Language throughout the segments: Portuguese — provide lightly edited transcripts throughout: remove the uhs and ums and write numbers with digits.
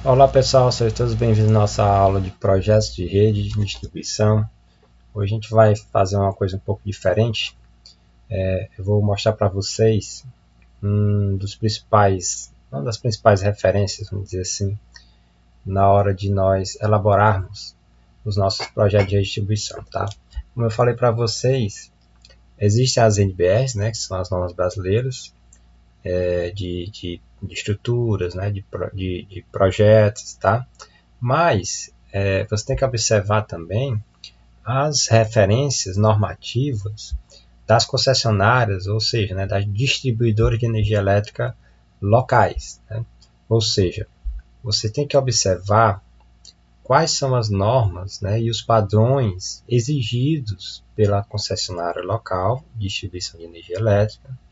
Olá pessoal, sejam todos bem-vindos à nossa aula de projetos de rede de distribuição. Hoje a gente vai fazer uma coisa um pouco diferente. Eu vou mostrar para vocês uma das principais referências, vamos dizer assim, na hora de nós elaborarmos os nossos projetos de distribuição, tá? Como eu falei para vocês, existem as NBRs, né, que são as normas brasileiras, de estruturas, né, de projetos, tá? Mas você tem que observar também as referências normativas das concessionárias, ou seja, né, das distribuidoras de energia elétrica locais. Né? Ou seja, você tem que observar quais são as normas, né, e os padrões exigidos pela concessionária local de distribuição de energia elétrica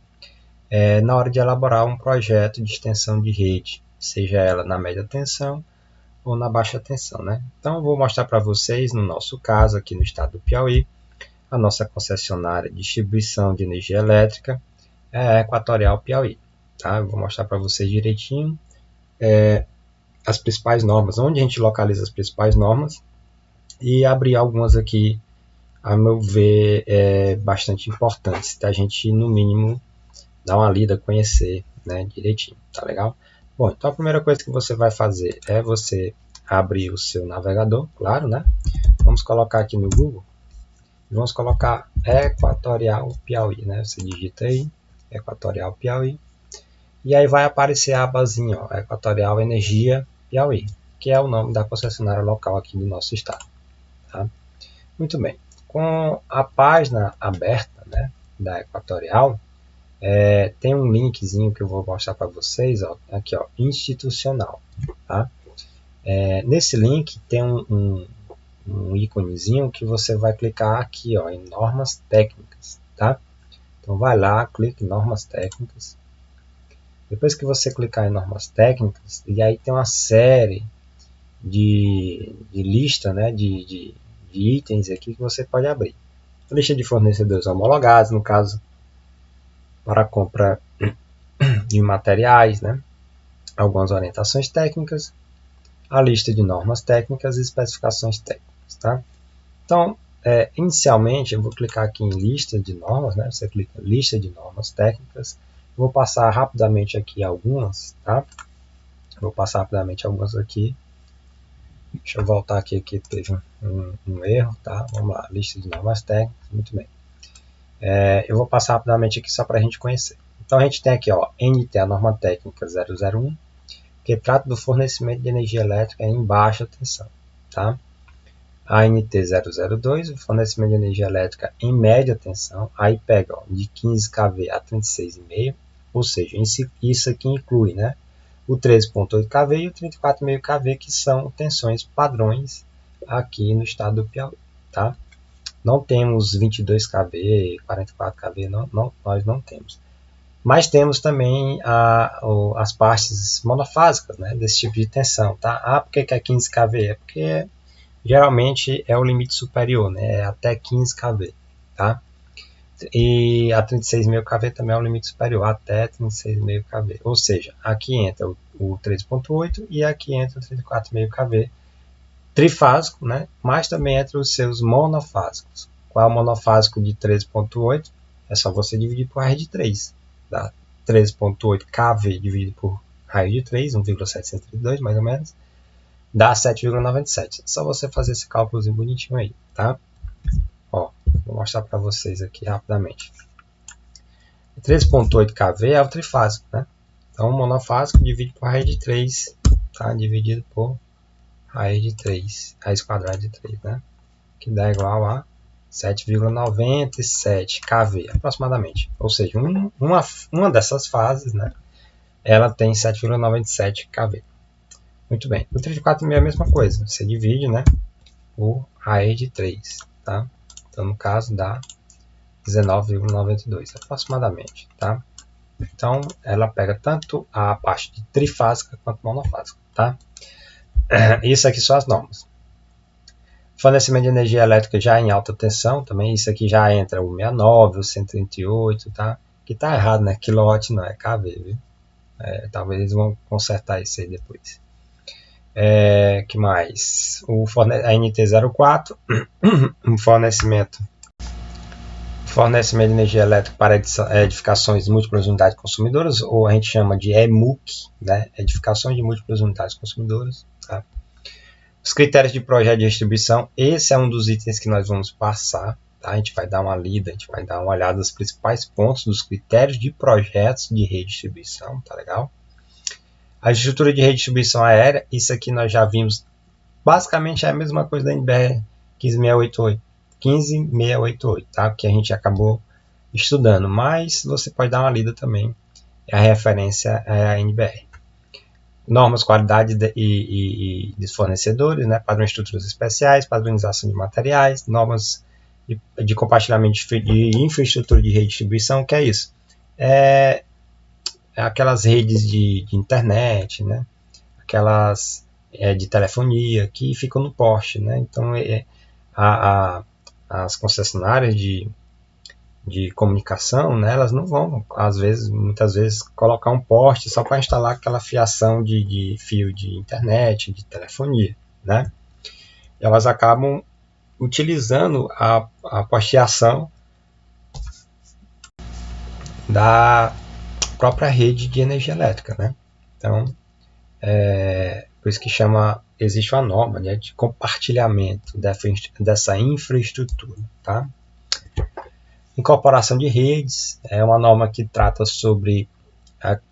na hora de elaborar um projeto de extensão de rede, seja ela na média tensão ou na baixa tensão, né? Então eu vou mostrar para vocês, no nosso caso aqui no estado do Piauí, a nossa concessionária de distribuição de energia elétrica é a Equatorial Piauí, tá? Eu vou mostrar para vocês direitinho as principais normas, onde a gente localiza as principais normas e abrir algumas aqui, a meu ver, bastante importantes, da gente, no mínimo, dar uma lida, conhecer, né, direitinho, tá legal? Bom, então a primeira coisa que você vai fazer é você abrir o seu navegador, claro, né? Vamos colocar aqui no Google, vamos colocar Equatorial Piauí, né? Você digita aí, Equatorial Piauí, e aí vai aparecer a abazinha, ó, Equatorial Energia Piauí, que é o nome da concessionária local aqui do nosso estado, tá? Muito bem, com a página aberta, né, da Equatorial, tem um linkzinho que eu vou mostrar para vocês, ó, aqui, ó, institucional, tá? Nesse link tem um íconezinho que você vai clicar aqui, ó, em normas técnicas, tá? Então vai lá, clique em normas técnicas. Depois que você clicar em normas técnicas, e aí tem uma série de lista, né, de itens aqui que você pode abrir. Lista de fornecedores homologados, no caso, para compra de materiais, né? Algumas orientações técnicas, a lista de normas técnicas e especificações técnicas, tá? Então, inicialmente, eu vou clicar aqui em lista de normas, né? Você clica em lista de normas técnicas. Vou passar rapidamente aqui algumas, tá? Vou passar rapidamente algumas aqui. Deixa eu voltar aqui que teve um erro, tá? Vamos lá, lista de normas técnicas, muito bem. Eu vou passar rapidamente aqui só para a gente conhecer. Então, a gente tem aqui, ó, NT, a norma técnica 001, que trata do fornecimento de energia elétrica em baixa tensão, tá? A ANT 002, o fornecimento de energia elétrica em média tensão, aí pega, ó, de 15 kV a 36,5, ou seja, isso aqui inclui, né, o 13,8 kV e o 34,5 kV, que são tensões padrões aqui no estado do Piauí, tá? Não temos 22 kV, 44 kV, nós não temos. Mas temos também as partes monofásicas, né, desse tipo de tensão, tá? Por que é 15 kV? É porque geralmente é o limite superior, né, é até 15 kV, tá? E a 36,5 kV também é o limite superior, até 36,5 kV. Ou seja, aqui entra o 13,8 e aqui entra o 34,5 kV trifásico, né? Mas também entra os seus monofásicos. Qual é o monofásico de 13,8? É só você dividir por raiz de 3. Dá 13,8 kV dividido por raiz de 3, 1,732 mais ou menos, dá 7,97. É só você fazer esse cálculozinho bonitinho aí, tá? Ó, vou mostrar para vocês aqui rapidamente. 13,8 kV é o trifásico, né? Então, o monofásico divide por raiz de 3, tá? Dividido por raiz de 3, raiz quadrada de 3, né? Que dá igual a 7,97 kV aproximadamente. Ou seja, uma dessas fases, né, ela tem 7,97 kV. Muito bem. O 34,5 é a mesma coisa. Você divide, né, por raiz de 3. Tá? Então, no caso, dá 19,92 aproximadamente. Tá? Então, ela pega tanto a parte de trifásica quanto monofásica. Tá? Isso aqui são as normas. Fornecimento de energia elétrica já em alta tensão, também isso aqui já entra o 69, o 138, tá? Que tá errado, né? Kilowatt não é kV, viu? Talvez eles vão consertar isso aí depois. Que mais? A NT04, um fornecimento de energia elétrica para edificações de múltiplas unidades consumidoras, ou a gente chama de EMUC, né? Edificações de múltiplas unidades consumidoras. Tá? Os critérios de projeto de distribuição, esse é um dos itens que nós vamos passar. Tá? A gente vai dar uma lida, a gente vai dar uma olhada nos principais pontos dos critérios de projetos de redistribuição, tá legal? A estrutura de redistribuição aérea, isso aqui nós já vimos, basicamente é a mesma coisa da NBR 15688, tá? Que a gente acabou estudando, mas você pode dar uma lida também, a referência é a NBR. Normas, qualidade e dos fornecedores, né? Padrões de estruturas especiais, padronização de materiais, normas de compartilhamento de infraestrutura de redistribuição, que é isso? Aquelas redes de internet, né? Aquelas de telefonia que ficam no poste, né? Então, as concessionárias de comunicação, né, elas não vão, muitas vezes, colocar um poste só para instalar aquela fiação de fio de internet, de telefonia, né? Elas acabam utilizando a posteação da própria rede de energia elétrica, né? Então, por isso que existe uma norma, né, de compartilhamento dessa infraestrutura, tá? Incorporação de redes é uma norma que trata sobre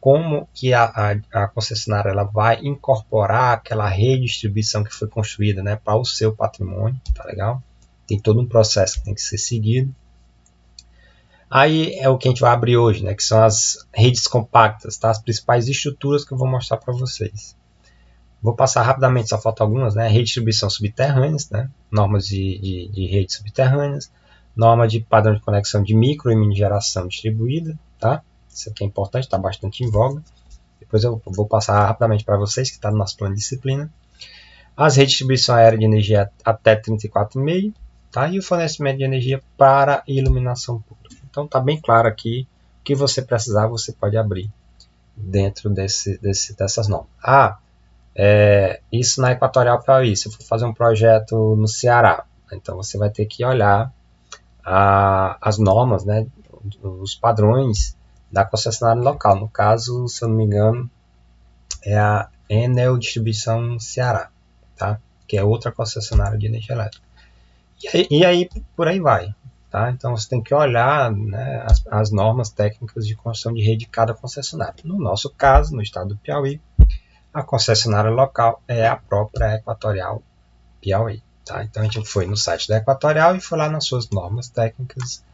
como que a concessionária ela vai incorporar aquela redistribuição que foi construída, né, para o seu patrimônio, tá legal? Tem todo um processo que tem que ser seguido. Aí é o que a gente vai abrir hoje, né, que são as redes compactas, tá? As principais estruturas que eu vou mostrar para vocês. Vou passar rapidamente, só faltam algumas, né? Redistribuição subterrâneas, né? Normas de redes subterrâneas, norma de padrão de conexão de micro e mini geração distribuída, tá? Isso aqui é importante, está bastante em voga. Depois eu vou passar rapidamente para vocês, que está no nosso plano de disciplina. As redistribuição aérea de energia até 34,5, tá? E o fornecimento de energia para iluminação pública. Então está bem claro aqui, o que você precisar, você pode abrir dentro dessas normas. Isso na Equatorial Piauí. Se eu for fazer um projeto no Ceará, então você vai ter que olhar as normas, né, os padrões da concessionária local. No caso, se eu não me engano, é a Enel Distribuição Ceará, tá? Que é outra concessionária de energia elétrica. E aí por aí vai. Tá? Então você tem que olhar, né, as normas técnicas de construção de rede de cada concessionária. No nosso caso, no estado do Piauí, a concessionária local é a própria Equatorial Piauí. Tá? Então a gente foi no site da Equatorial e foi lá nas suas normas técnicas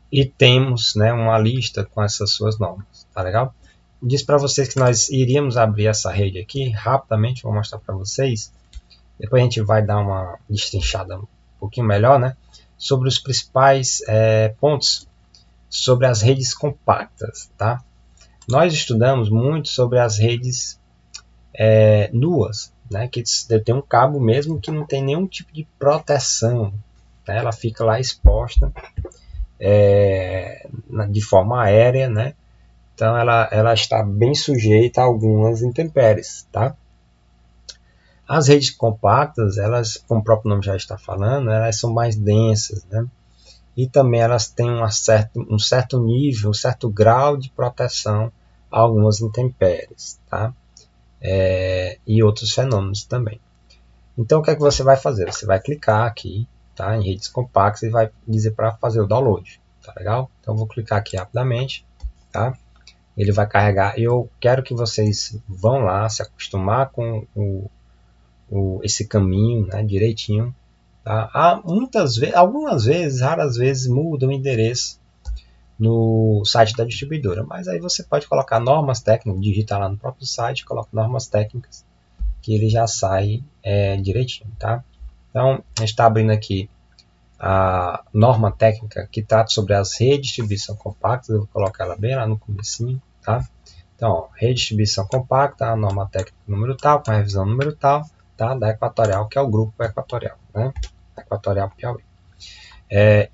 e temos, né, uma lista com essas suas normas. Tá legal? Disse para vocês que nós iríamos abrir essa rede aqui rapidamente, vou mostrar para vocês. Depois a gente vai dar uma destrinchada um pouquinho melhor, né, sobre os principais pontos sobre as redes compactas. Tá? Nós estudamos muito sobre as redes nuas, né, que tem um cabo mesmo que não tem nenhum tipo de proteção, né, ela fica lá exposta de forma aérea, né, então ela está bem sujeita a algumas intempéries, tá? As redes compactas, elas, como o próprio nome já está falando, elas são mais densas, né, e também elas têm um certo nível, um certo grau de proteção a algumas intempéries, tá? E outros fenômenos também. Então o que é que você vai fazer? Você vai clicar aqui, tá, em redes compactas e vai dizer para fazer o download, tá legal? Então eu vou clicar aqui rapidamente, tá? Ele vai carregar. Eu quero que vocês vão lá se acostumar com esse caminho, né, direitinho, tá? Algumas vezes, raras vezes muda o endereço no site da distribuidora, mas aí você pode colocar normas técnicas, digita lá no próprio site, coloca normas técnicas, que ele já sai direitinho, tá? Então, a gente está abrindo aqui a norma técnica que trata sobre as redistribuição compactas, eu vou colocar ela bem lá no comecinho, tá? Então, ó, redistribuição compacta, a norma técnica número tal, com a revisão número tal, tá? Da Equatorial, que é o grupo Equatorial, né? Equatorial Piauí.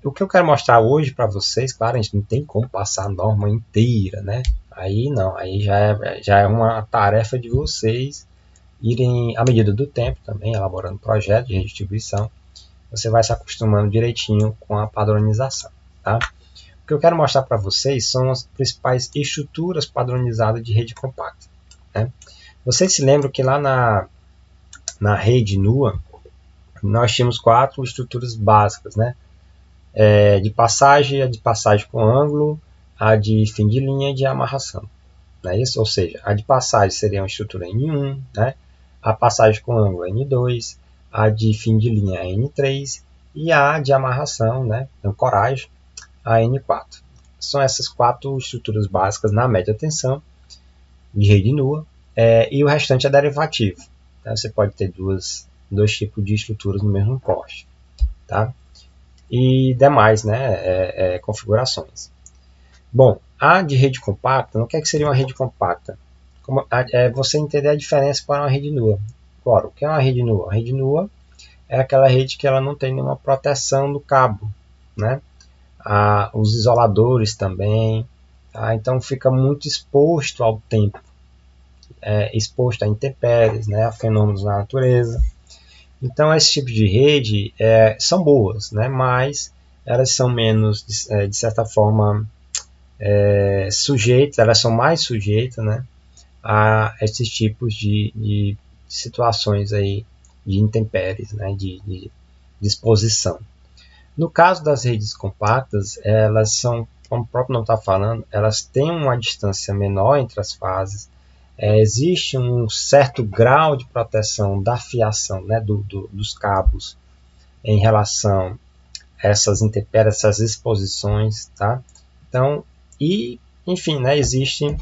O que eu quero mostrar hoje para vocês, claro, a gente não tem como passar a norma inteira, né? Aí não, aí já é uma tarefa de vocês irem, à medida do tempo também, elaborando projetos de redistribuição, você vai se acostumando direitinho com a padronização. Tá? O que eu quero mostrar para vocês são as principais estruturas padronizadas de rede compacta. Né? Vocês se lembram que lá na rede NUA, nós tínhamos 4 estruturas básicas, né? De passagem, a de passagem com ângulo, a de fim de linha e de amarração. Não é isso? Ou seja, a de passagem seria uma estrutura N1, né? A passagem com ângulo N2, a de fim de linha N3 e a de amarração, né? Ancoragem, a N4. São essas 4 estruturas básicas na média tensão de rede NUA, e o restante é derivativo. Tá? Você pode ter dois tipos de estruturas no mesmo poste. Tá? E demais, né, configurações. Bom, a de rede compacta, o que seria uma rede compacta? Você entender a diferença para uma rede NUA. Agora, o que é uma rede NUA? A rede NUA é aquela rede que ela não tem nenhuma proteção do cabo, né? Os isoladores também, tá? Então fica muito exposto ao tempo, exposto a intempéries, né, a fenômenos na natureza. Então esse tipo de rede são boas, né, mas elas são menos, de certa forma, sujeitas, elas são mais sujeitas, né, a esses tipos de situações aí de intempéries, né, de exposição. No caso das redes compactas, elas são, como o próprio nome está falando, elas têm uma distância menor entre as fases, existe um certo grau de proteção da fiação, né, dos cabos em relação a essas intempéries, essas exposições, tá? Então, enfim, né, existe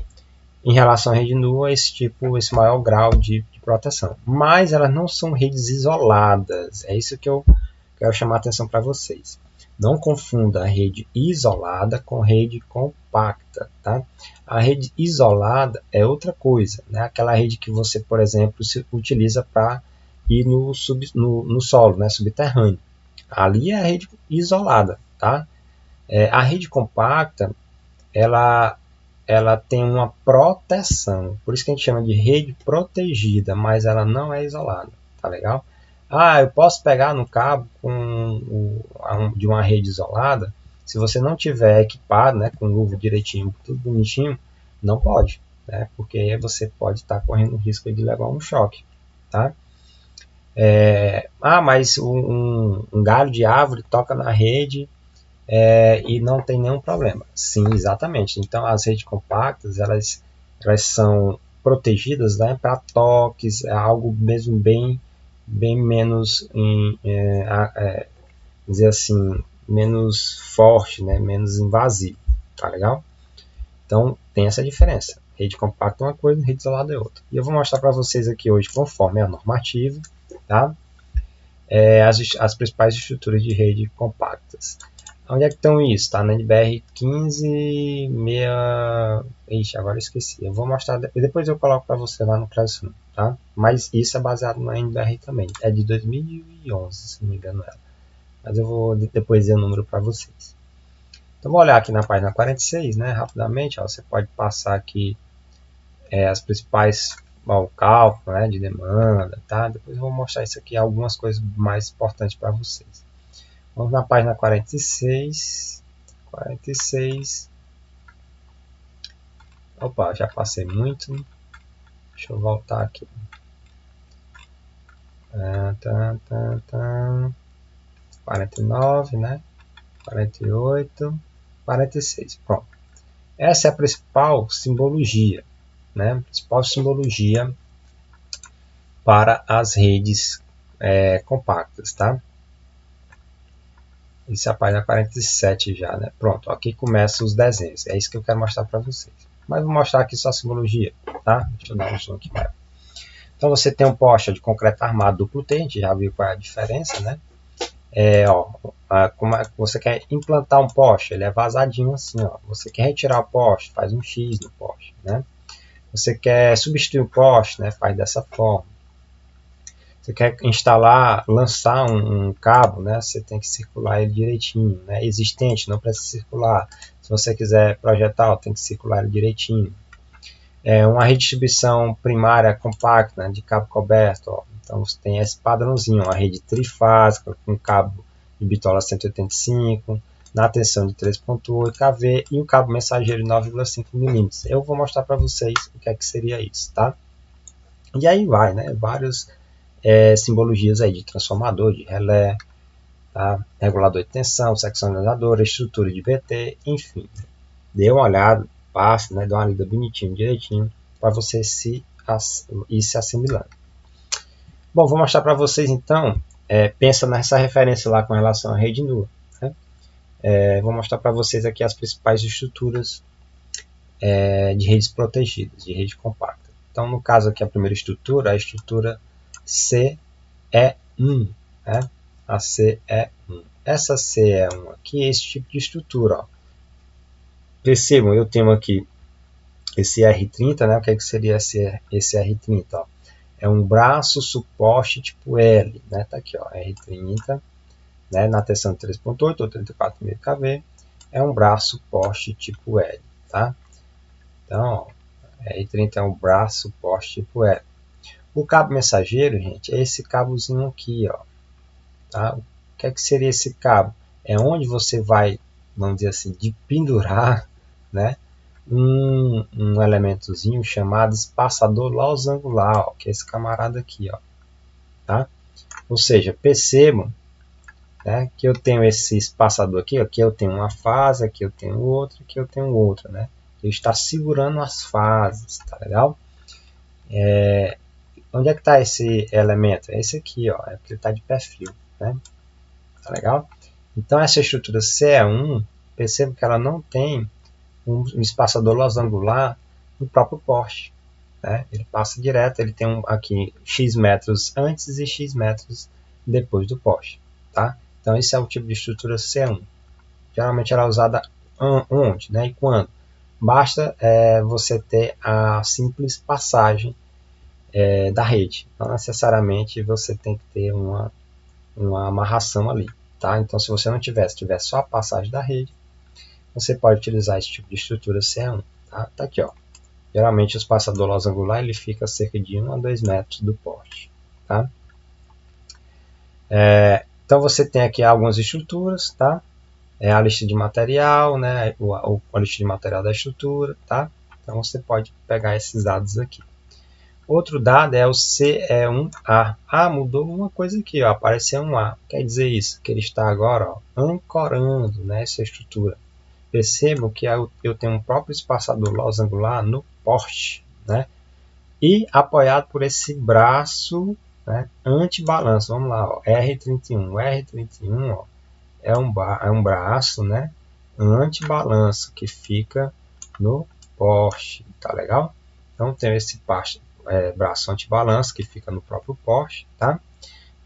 em relação à rede nua esse maior grau de proteção. Mas elas não são redes isoladas, é isso que eu quero chamar a atenção para vocês. Não confunda a rede isolada com rede compacta. Tá? A rede isolada é outra coisa. Né? Aquela rede que você, por exemplo, se utiliza para ir no solo, né? Subterrâneo. Ali é a rede isolada. Tá? A rede compacta, ela tem uma proteção. Por isso que a gente chama de rede protegida, mas ela não é isolada. Tá legal? Eu posso pegar no cabo de uma rede isolada. Se você não tiver equipado, né, com luva direitinho, tudo bonitinho, não pode, né, porque aí você pode estar correndo o risco de levar um choque. Tá? Mas um galho de árvore toca na rede e não tem nenhum problema. Sim, exatamente. Então as redes compactas elas são protegidas, né, para toques, algo mesmo bem menos, dizer assim, menos forte, né? Menos invasivo, tá legal? Então tem essa diferença. Rede compacta é uma coisa, rede isolada é outra. E eu vou mostrar para vocês aqui hoje, conforme a normativa, tá? As principais estruturas de rede compactas. Onde é que estão isso? Tá na NBR 15.6... Ixi, agora eu esqueci. Eu vou mostrar, depois eu coloco para você lá no Classroom, tá? Mas isso é baseado na NBR também. É de 2011, se não me engano ela. Mas eu vou depois dizer o número para vocês. Então, vou olhar aqui na página 46, né? Rapidamente, ó, você pode passar aqui as principais... o cálculo, né, de demanda, tá? Depois eu vou mostrar isso aqui, algumas coisas mais importantes para vocês. Vamos na página 46. 46. Opa, já passei muito. Deixa eu voltar aqui. 49, né? 48. 46. Pronto. Essa é a principal simbologia, né? A principal simbologia para as redes compactas, tá? Isso é a página 47 já, né? Pronto, aqui começam os desenhos. É isso que eu quero mostrar para vocês. Mas vou mostrar aqui só a simbologia, tá? Deixa eu dar um zoom aqui maior. Então você tem um poste de concreto armado duplo T, a gente já viu qual é a diferença, né? Como você quer implantar um poste, ele é vazadinho assim, ó. Você quer retirar o poste, faz um X no poste, né? Você quer substituir o poste, né? Faz dessa forma. Você quer instalar, lançar um cabo, né? Você tem que circular ele direitinho, né? Existente, não precisa circular. Se você quiser projetar, tem que circular ele direitinho. Uma redistribuição primária compacta, né, de cabo coberto. Ó. Então você tem esse padrãozinho, uma rede trifásica com cabo de bitola 185, na tensão de 3.8 kV e um cabo mensageiro de 9,5 mm. Eu vou mostrar para vocês o que é que seria isso, tá? E aí vai, né? Várias simbologias aí de transformador, de relé, tá? Regulador de tensão, seccionador, estrutura de BT, enfim. Dê uma olhada, passe, né? Dê uma lida bonitinho, direitinho, para você ir se assimilando. Bom, vou mostrar para vocês então, pensa nessa referência lá com relação à rede nua. Né? Vou mostrar para vocês aqui as principais estruturas de redes protegidas, de rede compacta. Então, no caso aqui, a primeira estrutura, a estrutura CE1, né? A CE1. Essa CE1 aqui é esse tipo de estrutura. Ó. Percebam, eu tenho aqui esse R30, né? O que, é que seria esse R30? Ó? É um braço suporte tipo L, né? Tá aqui, ó, R30, né? Na tensão de 3.8 ou 34,5 kV, é um braço suporte tipo L, tá? Então, ó, R30 é um braço suporte tipo L. O cabo mensageiro, gente, é esse cabozinho aqui, ó, tá? O que é que seria esse cabo? É onde você vai, vamos dizer assim, de pendurar, né? Um elementozinho chamado espaçador losangular, ó, que é esse camarada aqui, ó, tá? Ou seja, percebam, né, que eu tenho esse espaçador aqui, aqui eu tenho uma fase, aqui eu tenho outra, aqui eu tenho outra, né? Ele está segurando as fases, tá legal? Onde é que está esse elemento? É esse aqui, ó, é porque ele está de perfil, né? Tá legal? Então essa estrutura CE1, perceba que ela não tem um espaçador losangular no próprio poste. Né? Ele passa direto, ele tem aqui X metros antes e X metros depois do poste. Tá? Então esse é o tipo de estrutura C1. Geralmente ela é usada onde, né? E quando? Basta você ter a simples passagem da rede. Não necessariamente você tem que ter uma amarração ali. Tá? Então se você não tiver só a passagem da rede, você pode utilizar esse tipo de estrutura C1. Tá, tá aqui, ó. Geralmente o espaçador losangular ele fica a cerca de 1 a 2 metros do poste. Tá? Então você tem aqui algumas estruturas, tá? A lista de material, né? A lista de material da estrutura, tá? Então você pode pegar esses dados aqui. Outro dado é o CE1A. Ah, mudou uma coisa aqui, ó, apareceu um A. Quer dizer isso, que ele está agora, ó, ancorando, né, essa estrutura. Percebam que eu tenho um próprio espaçador losangular no poste, né? E apoiado por esse braço, né, antibalanço. Vamos lá, ó, R31. O R31, ó, é um braço, né, antibalanço que fica no poste, tá legal? Então tem esse braço antibalanço que fica no próprio poste, tá?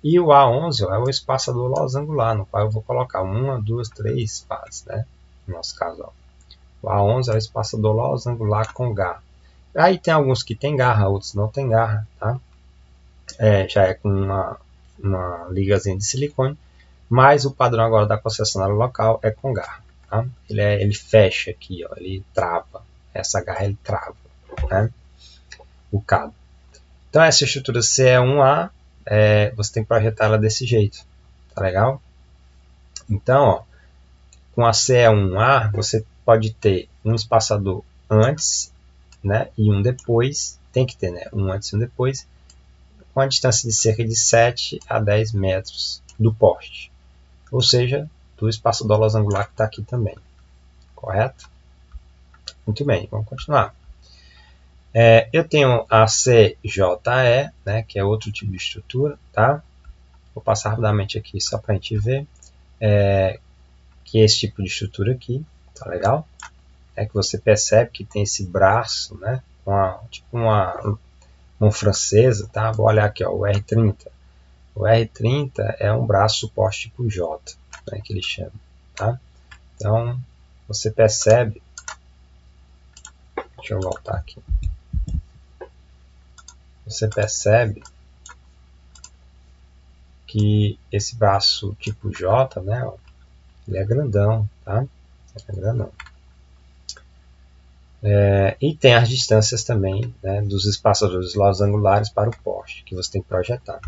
E o A11, ó, é o espaçador losangular, no qual eu vou colocar uma, duas, três fases, né? No nosso caso, ó. O A11 é o espaçador losangular com garra. Aí tem alguns que tem garra, outros não tem garra, tá? Já é com uma ligazinha de silicone, mas o padrão agora da concessionária local é com garra. Tá? Ele fecha aqui, ó, ele trava. Essa garra ele trava, né? O cabo. Então essa estrutura CE1A, você tem que projetar ela desse jeito, tá legal? Então, ó, com a CE1A você pode ter um espaçador antes, né, e um depois, tem que ter, né, um antes e um depois, com a distância de cerca de 7 a 10 metros do poste, ou seja, do espaçador losangular que está aqui também, correto? Muito bem, vamos continuar. Eu tenho a CJE, né, que é outro tipo de estrutura, tá? Vou passar rapidamente aqui só para a gente ver, que é esse tipo de estrutura aqui, tá legal? É que você percebe que tem esse braço, né, tipo uma mão francesa, tá? Vou olhar aqui, ó, o R30. O R30 é um braço suporte tipo J, né, que ele chama, tá? Então, você percebe, deixa eu voltar aqui, você percebe que esse braço tipo J, né, ele é grandão, tá? É grandão. E tem as distâncias também, né, dos espaçadores losangulares para o poste, que você tem que projetar.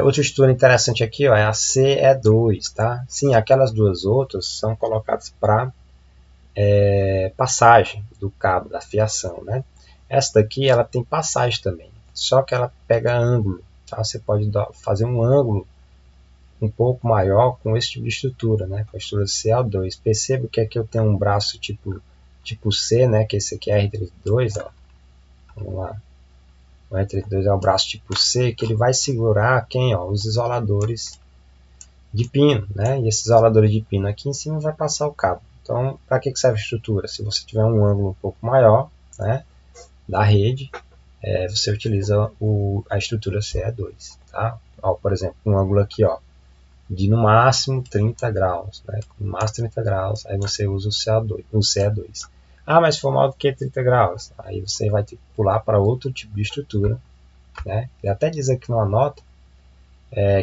Outra estrutura interessante aqui, ó, é a CE2, tá? Sim, aquelas duas outras são colocadas para passagem do cabo, da fiação, né? Essa daqui, ela tem passagem também, só que ela pega ângulo, tá? Você pode fazer um ângulo um pouco maior com esse tipo de estrutura, né? Com a estrutura CA2. Perceba que aqui eu tenho um braço tipo C, né? Que esse aqui é R32, ó. Vamos lá. O R32 é o braço tipo C, que ele vai segurar quem? Ó, os isoladores de pino, né? E esses isoladores de pino aqui em cima vai passar o cabo. Então, para que serve a estrutura? Se você tiver um ângulo um pouco maior, né, da rede, você utiliza a estrutura CE2, tá? Ó, por exemplo, um ângulo aqui, ó, de no máximo 30 graus, né? No máximo 30 graus, aí você usa o CE2. Ah, mas se for maior do que 30 graus, aí você vai ter que pular para outro tipo de estrutura, né? Ele até diz aqui numa nota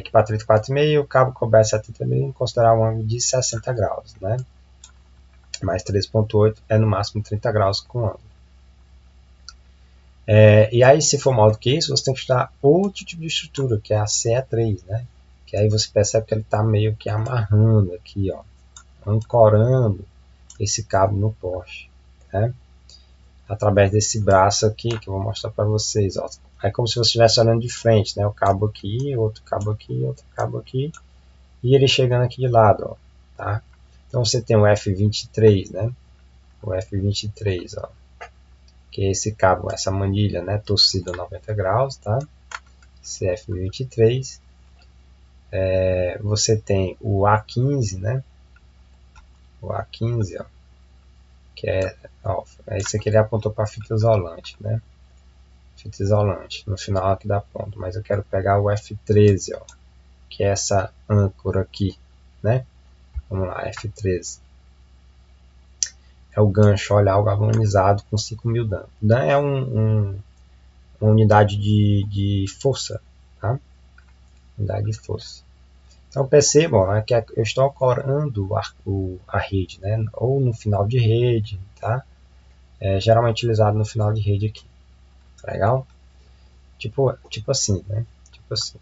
que para 34,5 o cabo coberto 70,5 considerar um ângulo de 60 graus, né? Mais 3,8 é no máximo 30 graus com ângulo. E aí, se for maior do que isso, você tem que estudar outro tipo de estrutura, que é a CE3, né? Que aí você percebe que ele está meio que amarrando aqui, ó, ancorando esse cabo no poste, né? Através desse braço aqui, que eu vou mostrar para vocês, ó. É como se você estivesse olhando de frente, né? O cabo aqui, outro cabo aqui, outro cabo aqui, e ele chegando aqui de lado, ó, tá? Então você tem o F23, né? O F23, ó, que é esse cabo, essa manilha, né, torcida 90 graus, tá? Esse F23. Você tem o A15, né? O A15, ó, que ó, esse aqui ele apontou para fita isolante, né? Fita isolante, no final aqui da ponta, mas eu quero pegar o F13, ó, que é essa âncora aqui, né? Vamos lá, F13. É o gancho olhar galvanizado com 5.000 Dan. Dan é uma unidade de força, tá? Unidade de força. Então percebam, né, que eu estou ancorando a rede, né? Ou no final de rede, tá? Geralmente utilizado no final de rede aqui. Legal? Tipo assim, né? Tipo assim.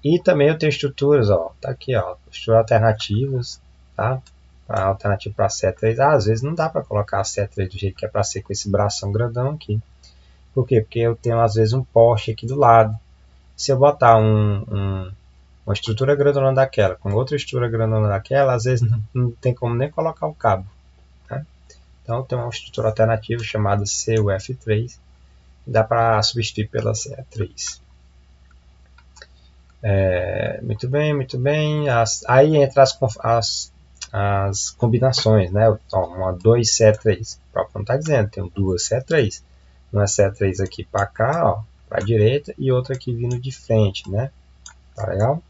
E também eu tenho estruturas, ó, tá aqui, ó, estruturas alternativas, tá? Alternativa para C3. Às vezes não dá para colocar a C3 do jeito que é para ser com esse bração grandão aqui. Por quê? Porque eu tenho às vezes um poste aqui do lado. Se eu botar uma estrutura grandona daquela com outra estrutura grandona daquela, às vezes não tem como nem colocar o cabo, né? Então tem uma estrutura alternativa chamada CUF3, que dá para substituir pela CE3. Muito bem, muito bem. Aí entra as combinações, né? Então, uma 2C3. O próprio não está dizendo, tem duas C3. Uma C3 aqui para cá, ó, para a direita, e outra aqui vindo de frente, né? Tá legal?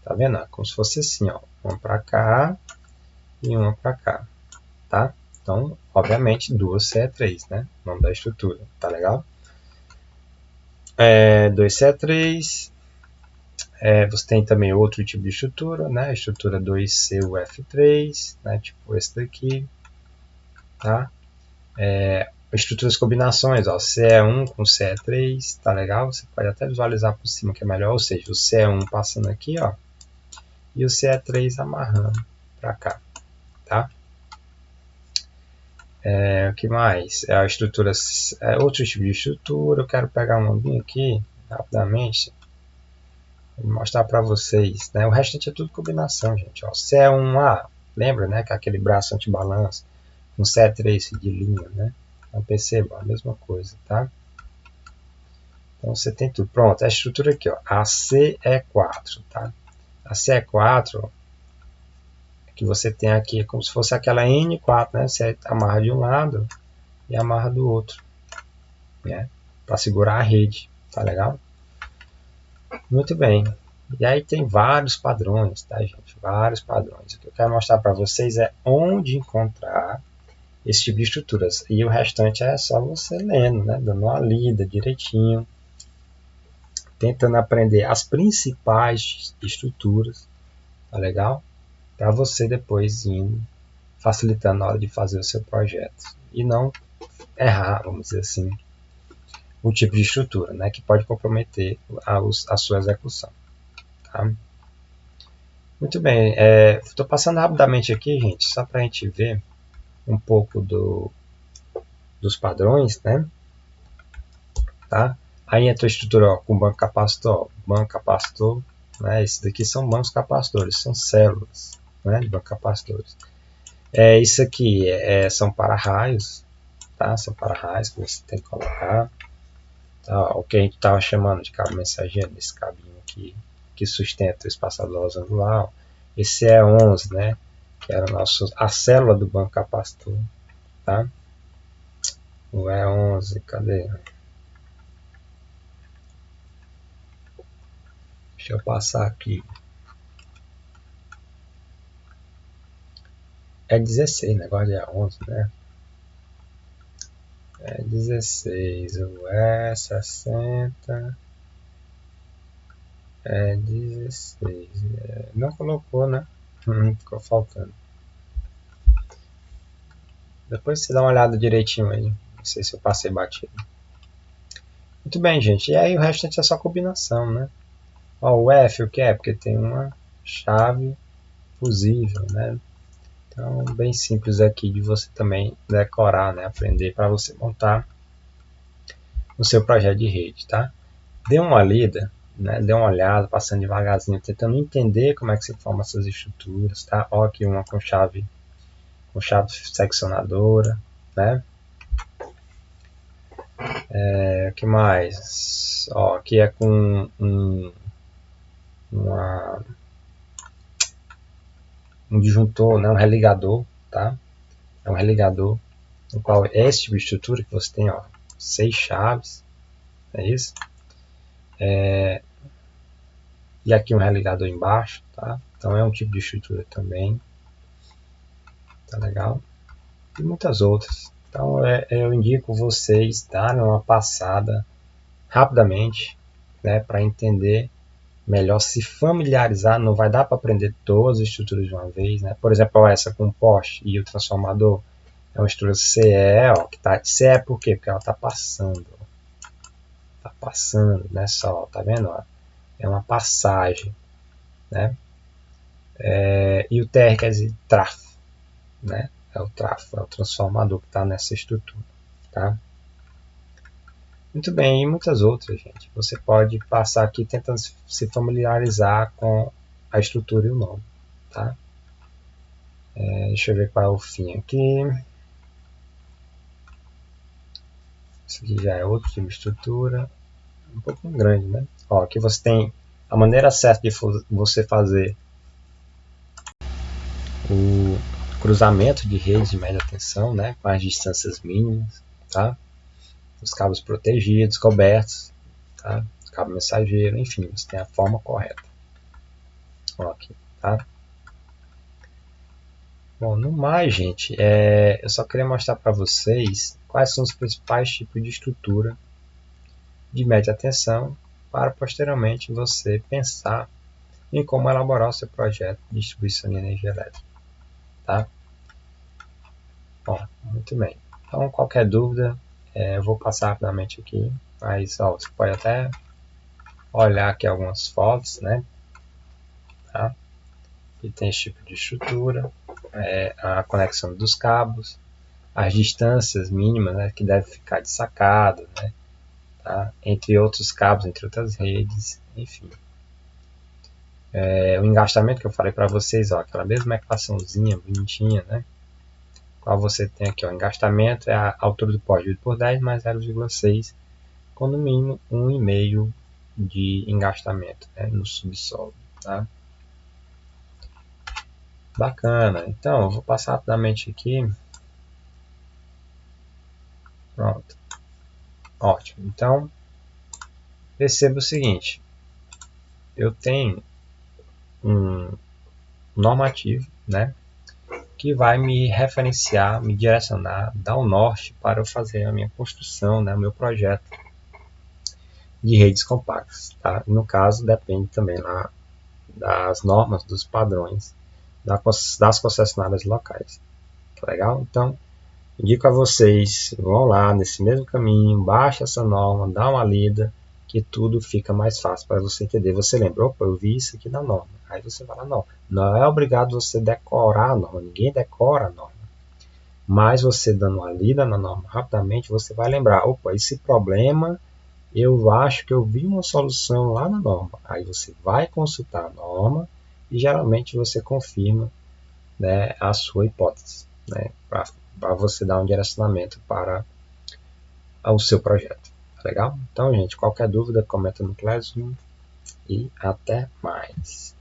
Tá vendo? Como se fosse assim, ó. Uma para cá e uma para cá, tá? Então, obviamente, duas C3, né? O nome da estrutura, tá legal? 2C3. Você tem também outro tipo de estrutura, né? Estrutura 2CUF3, né? Tipo esse daqui, tá? Estruturas combinações, ó, CE1 com CE3, tá legal? Você pode até visualizar por cima que é melhor, ou seja, o CE1 passando aqui, ó, e o CE3 amarrando para cá, tá? O que mais? A estrutura, outro tipo de estrutura. Eu quero pegar um aqui rapidamente e mostrar para vocês, né? O restante é tudo combinação, gente. Ó, CE1A, lembra, né? Que é aquele braço antibalanço com CE3 de linha, né? Então perceba, a mesma coisa, tá? Então você tem tudo. Pronto, a estrutura aqui, ó, a CE4, tá? A CE4, ó, que você tem aqui é como se fosse aquela N4, né? Você amarra de um lado e amarra do outro, né? Para segurar a rede, tá legal? Muito bem. E aí tem vários padrões, tá, gente? Vários padrões. O que eu quero mostrar para vocês é onde encontrar esse tipo de estruturas. E o restante é só você lendo, né? Dando uma lida direitinho, tentando aprender as principais estruturas, tá legal? Para você depois indo facilitando na hora de fazer o seu projeto. E não errar, vamos dizer assim, o tipo de estrutura, né, que pode comprometer a sua execução. Tá? Muito bem, estou passando rapidamente aqui, gente, só para a gente ver um pouco dos padrões, né? Tá? Aí entra a estrutura ó, com banco capacitor. Banco capacitor, né? Esses daqui são bancos capacitores, são células, né, de banco capacitores. Isso aqui são para-raios, tá? São para-raios que você tem que colocar. Tá? O que a gente estava chamando de cabo mensageiro, esse cabinho aqui que sustenta o espaçador angular. Esse é 11, né? Que era a célula do banco capacitor. Tá? O E11, cadê? Deixa eu passar aqui. É 16, negócio de E11, né? É 16, o E60 é 16. Não colocou, né? Ficou faltando. Depois você dá uma olhada direitinho aí. Não sei se eu passei batido. Muito bem, gente. E aí o restante é só combinação, né? Ó, o F o que é? Porque tem uma chave fusível, né? Então, bem simples aqui de você também decorar, né? Aprender para você montar o seu projeto de rede, tá? Dê uma lida, né? Dê uma olhada, passando devagarzinho, tentando entender como é que se forma essas estruturas, tá? Ó, aqui uma com chave seccionadora, né? O que mais? Ó, aqui é com um disjuntor, né? Um religador, tá? É um religador, no qual é esse tipo de estrutura que você tem, ó, 6 chaves, é isso? E aqui um religador embaixo, tá? Então é um tipo de estrutura também, tá legal? E muitas outras. Então eu indico vocês darem uma passada rapidamente, né, para entender melhor, se familiarizar. Não vai dar para aprender todas as estruturas de uma vez, né? Por exemplo, essa com o poste e o transformador é uma estrutura CE, ó, que tá CE por quê? Porque ela está passando, tá passando, né? Só, tá vendo? Ó? É uma passagem, né? E o TR quer dizer trafo, né? É o trafo, é o transformador que está nessa estrutura, tá? Muito bem, e muitas outras, gente. Você pode passar aqui tentando se familiarizar com a estrutura e o nome, tá? Deixa eu ver qual é o fim aqui. Isso aqui já é outro tipo de estrutura, um pouco grande, né? Ó, aqui você tem a maneira certa de você fazer o cruzamento de redes de média tensão, né? Com as distâncias mínimas, tá? Os cabos protegidos, cobertos, tá? Cabo mensageiro, enfim, você tem a forma correta. Ó, aqui, tá? Bom, no mais, gente, eu só queria mostrar para vocês quais são os principais tipos de estrutura de média tensão para posteriormente você pensar em como elaborar o seu projeto de distribuição de energia elétrica. Tá? Bom, muito bem. Então, qualquer dúvida, eu vou passar rapidamente aqui, mas ó, você pode até olhar aqui algumas fotos, né? Tá? Que tem esse tipo de estrutura, a conexão dos cabos, as distâncias mínimas, né, que deve ficar dessacado, né, tá? Entre outros cabos, entre outras redes, enfim. O engastamento que eu falei para vocês, ó, aquela mesma equaçãozinha bonitinha, né? Qual você tem aqui, ó, o engastamento é a altura do pó dividido por 10 mais 0,6, com no mínimo 1,5 de engastamento, né, no subsolo, tá? Bacana. Então, eu vou passar rapidamente aqui. Pronto. Ótimo. Então, perceba o seguinte. Eu tenho um normativo, né, que vai me referenciar, me direcionar, dar um norte para eu fazer a minha construção, né, o meu projeto de redes compactas. Tá? No caso, depende também lá das normas, dos padrões das concessionárias locais. Legal? Então, indico a vocês, vão lá nesse mesmo caminho, baixa essa norma, dá uma lida, que tudo fica mais fácil para você entender. Você lembra, opa, eu vi isso aqui na norma. Aí você vai lá, não é obrigado você decorar a norma, ninguém decora a norma. Mas você dando uma lida na norma rapidamente, você vai lembrar, opa, esse problema, eu acho que eu vi uma solução lá na norma. Aí você vai consultar a norma e geralmente você confirma, né, a sua hipótese, né, para você dar um direcionamento para o seu projeto. Legal? Então, gente, qualquer dúvida, comenta no Classroom e até mais.